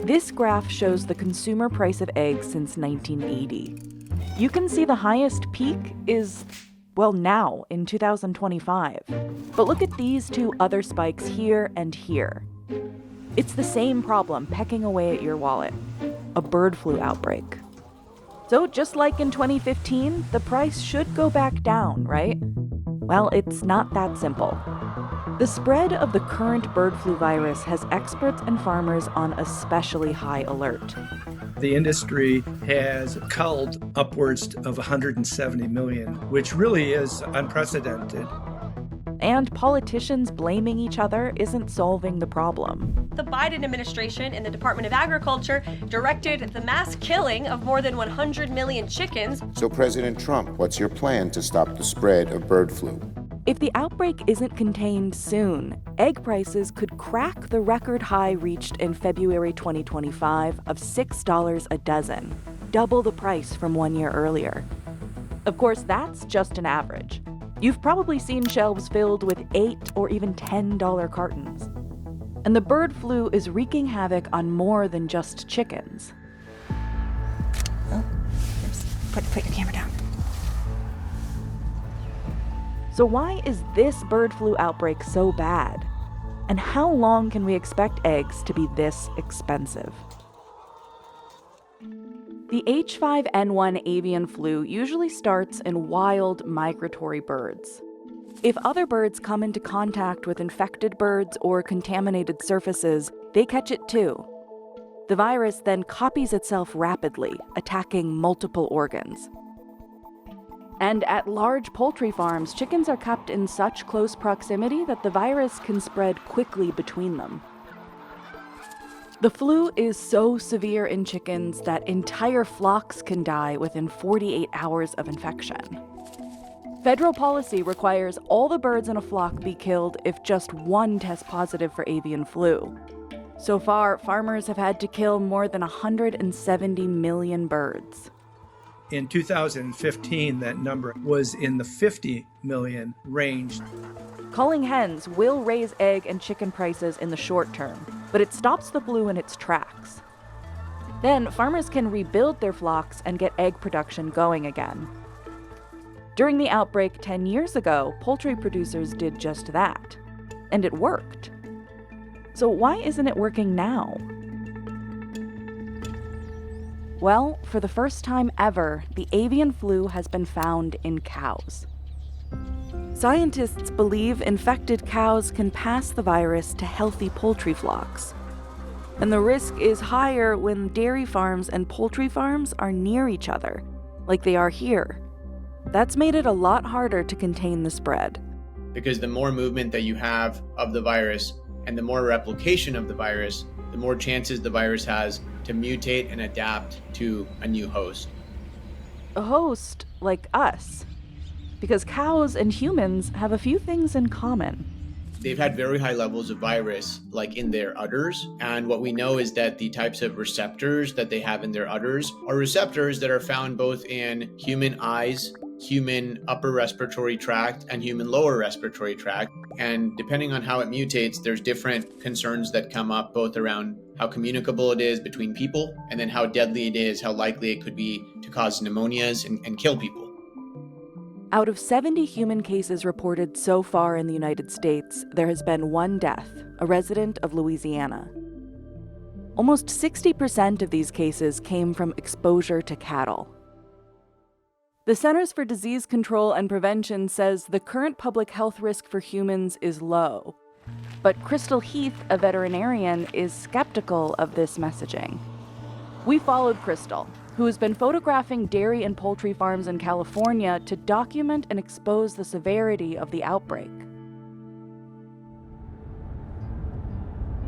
This graph shows the consumer price of eggs since 1980. You can see the highest peak is, well, now in 2025. But look at these two other spikes here and here. It's the same problem pecking away at your wallet, a bird flu outbreak. So just like in 2015, the price should go back down, right? Well, it's not that simple. The spread of the current bird flu virus has experts and farmers on especially high alert. The industry has culled upwards of 170 million, which really is unprecedented. And politicians blaming each other isn't solving the problem. The Biden administration and the Department of Agriculture directed the mass killing of more than 100 million chickens. So President Trump, what's your plan to stop the spread of bird flu? If the outbreak isn't contained soon, egg prices could crack the record high reached in February 2025 of $6 a dozen, double the price from 1 year earlier. Of course, that's just an average. You've probably seen shelves filled with $8 or even $10 cartons. And the bird flu is wreaking havoc on more than just chickens. Oh, put your camera down. So why is this bird flu outbreak so bad? And how long can we expect eggs to be this expensive? The H5N1 avian flu usually starts in wild migratory birds. If other birds come into contact with infected birds or contaminated surfaces, they catch it too. The virus then copies itself rapidly, attacking multiple organs. And at large poultry farms, chickens are kept in such close proximity that the virus can spread quickly between them. The flu is so severe in chickens that entire flocks can die within 48 hours of infection. Federal policy requires all the birds in a flock be killed if just one tests positive for avian flu. So far, farmers have had to kill more than 170 million birds. In 2015, that number was in the 50 million range. Culling hens will raise egg and chicken prices in the short term, but it stops the flu in its tracks. Then farmers can rebuild their flocks and get egg production going again. During the outbreak 10 years ago, poultry producers did just that, and it worked. So why isn't it working now? Well, for the first time ever, the avian flu has been found in cows. Scientists believe infected cows can pass the virus to healthy poultry flocks. And the risk is higher when dairy farms and poultry farms are near each other, like they are here. That's made it a lot harder to contain the spread. Because the more movement that you have of the virus and the more replication of the virus, the more chances the virus has to mutate and adapt to a new host. A host like us. Because cows and humans have a few things in common. They've had very high levels of virus, like in their udders. And what we know is that the types of receptors that they have in their udders are receptors that are found both in human eyes, human upper respiratory tract, and human lower respiratory tract. And depending on how it mutates, there's different concerns that come up both around how communicable it is between people, and then how deadly it is, how likely it could be to cause pneumonias and kill people. Out of 70 human cases reported so far in the United States, there has been one death, a resident of Louisiana. Almost 60% of these cases came from exposure to cattle. The Centers for Disease Control and Prevention says the current public health risk for humans is low. But Crystal Heath, a veterinarian, is skeptical of this messaging. We followed Crystal, who has been photographing dairy and poultry farms in California to document and expose the severity of the outbreak.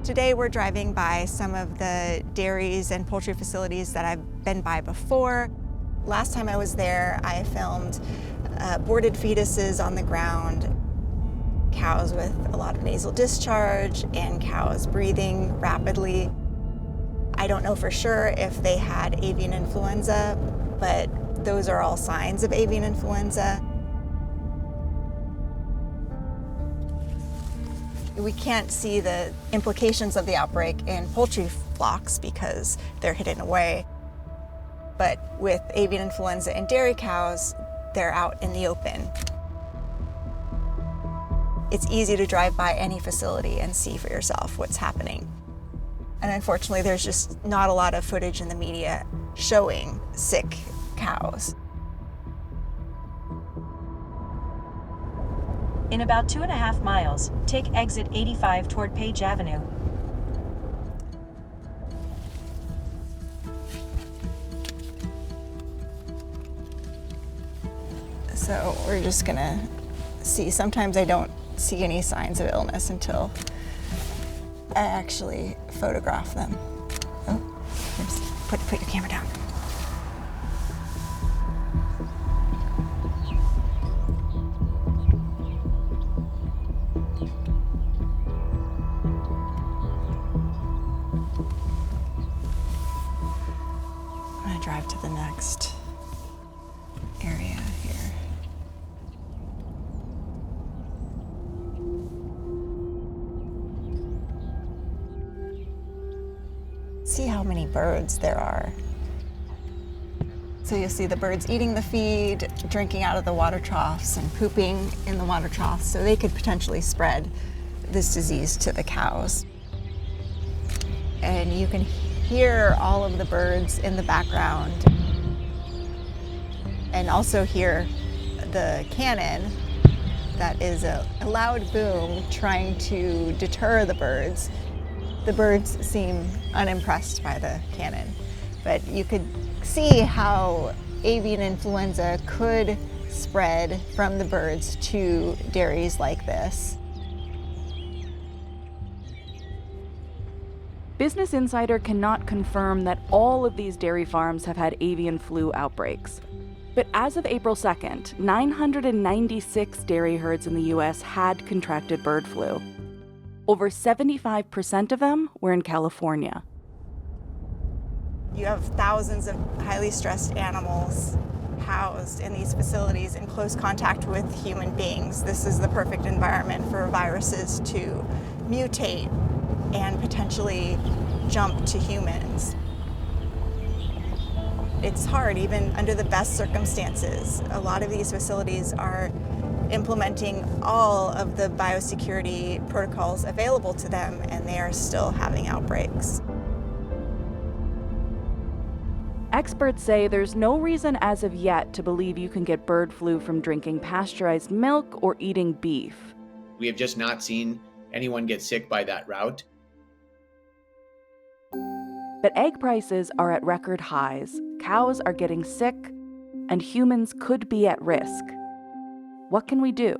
Today we're driving by some of the dairies and poultry facilities that I've been by before. Last time I was there, I filmed aborted fetuses on the ground, cows with a lot of nasal discharge, and cows breathing rapidly. I don't know for sure if they had avian influenza, but those are all signs of avian influenza. We can't see the implications of the outbreak in poultry flocks because they're hidden away. But with avian influenza in dairy cows, they're out in the open. It's easy to drive by any facility and see for yourself what's happening. And unfortunately, there's just not a lot of footage in the media showing sick cows. In about 2.5 miles, take exit 85 toward Page Avenue. So we're just gonna see. Sometimes I don't see any signs of illness until I actually photograph them. Oh, put your camera down. I'm gonna drive to the next area here. See how many birds there are. So you'll see the birds eating the feed, drinking out of the water troughs, and pooping in the water troughs, so they could potentially spread this disease to the cows. And you can hear all of the birds in the background, and also hear the cannon. That is a loud boom trying to deter the birds. The birds seem unimpressed by the cannon, but you could see how avian influenza could spread from the birds to dairies like this. Business Insider cannot confirm that all of these dairy farms have had avian flu outbreaks. But as of April 2nd, 996 dairy herds in the U.S. had contracted bird flu. Over 75% of them were in California. You have thousands of highly stressed animals housed in these facilities in close contact with human beings. This is the perfect environment for viruses to mutate and potentially jump to humans. It's hard, even under the best circumstances. A lot of these facilities are implementing all of the biosecurity protocols available to them, and they are still having outbreaks. Experts say there's no reason as of yet to believe you can get bird flu from drinking pasteurized milk or eating beef. We have just not seen anyone get sick by that route. But egg prices are at record highs, cows are getting sick, and humans could be at risk. What can we do?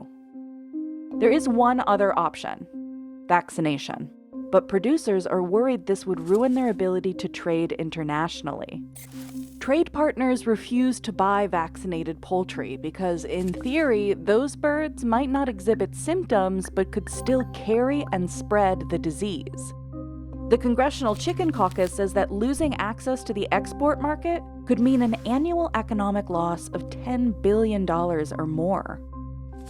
There is one other option: vaccination. But producers are worried this would ruin their ability to trade internationally. Trade partners refuse to buy vaccinated poultry because, in theory, those birds might not exhibit symptoms but could still carry and spread the disease. The Congressional Chicken Caucus says that losing access to the export market could mean an annual economic loss of $10 billion or more.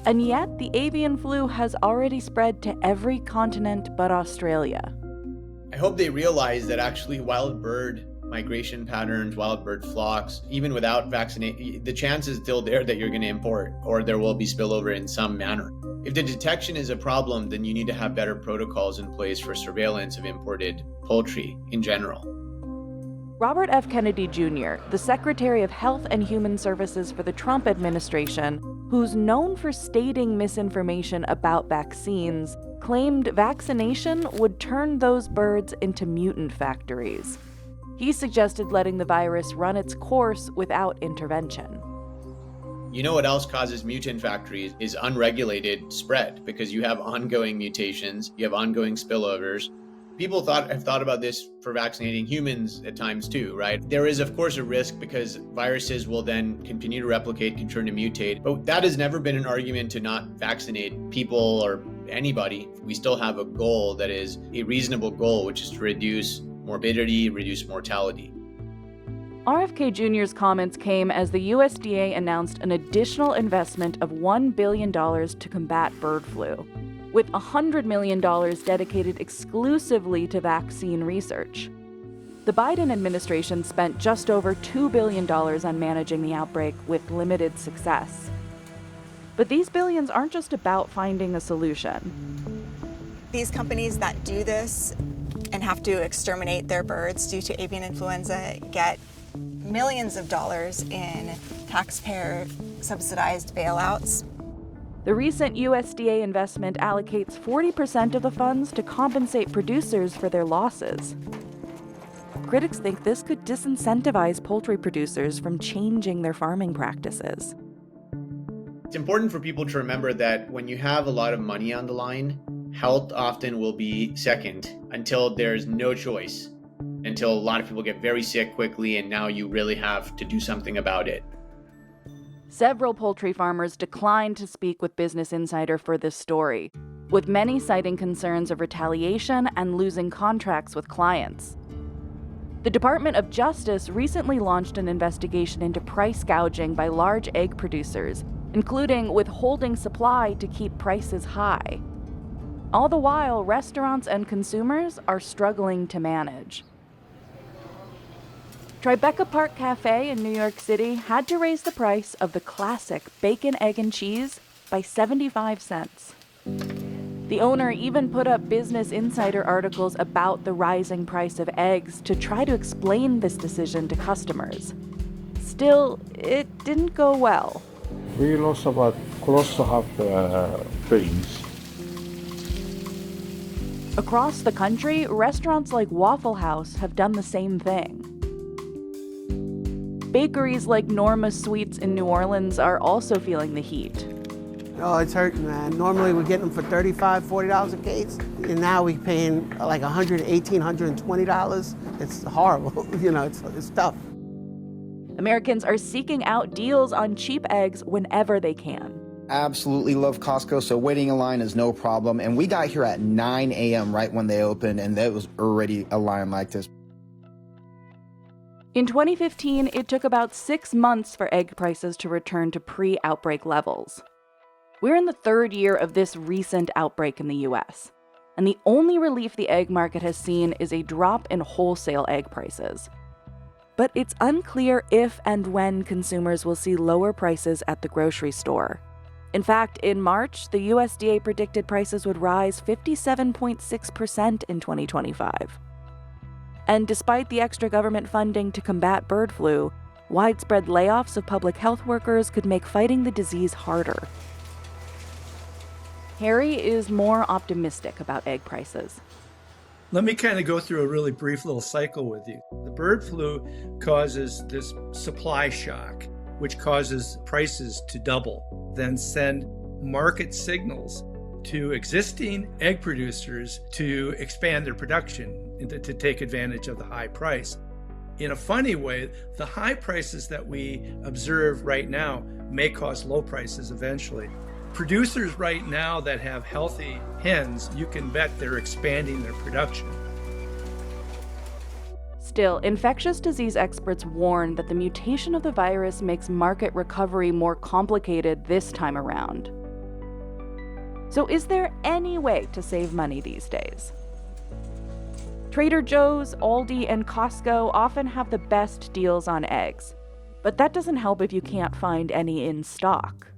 And yet, the avian flu has already spread to every continent but Australia. I hope they realize that actually wild bird migration patterns, wild bird flocks, even without vaccination, the chance is still there that you're going to import or there will be spillover in some manner. If the detection is a problem, then you need to have better protocols in place for surveillance of imported poultry in general. Robert F. Kennedy Jr., the Secretary of Health and Human Services for the Trump administration, who's known for stating misinformation about vaccines, claimed vaccination would turn those birds into mutant factories. He suggested letting the virus run its course without intervention. You know what else causes mutant factories is unregulated spread, because you have ongoing mutations, you have ongoing spillovers. People have thought about this for vaccinating humans at times too, right? There is, of course, a risk because viruses will then continue to replicate, continue to mutate. But that has never been an argument to not vaccinate people or anybody. We still have a goal that is a reasonable goal, which is to reduce morbidity, reduce mortality. RFK Jr.'s comments came as the USDA announced an additional investment of $1 billion to combat bird flu, with $100 million dedicated exclusively to vaccine research. The Biden administration spent just over $2 billion on managing the outbreak with limited success. But these billions aren't just about finding a solution. These companies that do this and have to exterminate their birds due to avian influenza get millions of dollars in taxpayer-subsidized bailouts. The recent USDA investment allocates 40% of the funds to compensate producers for their losses. Critics think this could disincentivize poultry producers from changing their farming practices. It's important for people to remember that when you have a lot of money on the line, health often will be second until there's no choice, until a lot of people get very sick quickly and now you really have to do something about it. Several poultry farmers declined to speak with Business Insider for this story, with many citing concerns of retaliation and losing contracts with clients. The Department of Justice recently launched an investigation into price gouging by large egg producers, including withholding supply to keep prices high. All the while, restaurants and consumers are struggling to manage. Tribeca Park Cafe in New York City had to raise the price of the classic bacon, egg, and cheese by 75 cents. The owner even put up Business Insider articles about the rising price of eggs to try to explain this decision to customers. Still, it didn't go well. We lost about close to half the employees. Across the country, restaurants like Waffle House have done the same thing. Bakeries like Norma Sweets in New Orleans are also feeling the heat. Oh, it's hurting, man. Normally we get them for $35, $40 a case, and now we're paying like $118, $120. It's horrible. It's tough. Americans are seeking out deals on cheap eggs whenever they can. Absolutely love Costco, so waiting in line is no problem. And we got here at 9 a.m. right when they opened, and there was already a line like this. In 2015, it took about 6 months for egg prices to return to pre-outbreak levels. We're in the third year of this recent outbreak in the US, and the only relief the egg market has seen is a drop in wholesale egg prices. But it's unclear if and when consumers will see lower prices at the grocery store. In fact, in March, the USDA predicted prices would rise 57.6% in 2025. And despite the extra government funding to combat bird flu, widespread layoffs of public health workers could make fighting the disease harder. Harry is more optimistic about egg prices. Let me kind of go through a really brief little cycle with you. The bird flu causes this supply shock, which causes prices to double, then send market signals to existing egg producers to expand their production and to take advantage of the high price. In a funny way, the high prices that we observe right now may cause low prices eventually. Producers right now that have healthy hens, you can bet they're expanding their production. Still, infectious disease experts warn that the mutation of the virus makes market recovery more complicated this time around. So is there any way to save money these days? Trader Joe's, Aldi, and Costco often have the best deals on eggs, but that doesn't help if you can't find any in stock.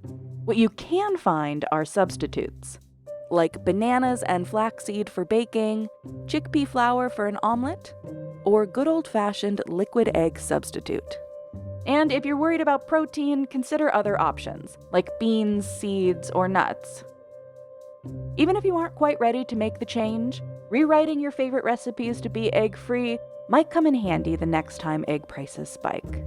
What you can find are substitutes, like bananas and flaxseed for baking, chickpea flour for an omelet, or good old-fashioned liquid egg substitute. And if you're worried about protein, consider other options, like beans, seeds, or nuts. Even if you aren't quite ready to make the change, rewriting your favorite recipes to be egg-free might come in handy the next time egg prices spike.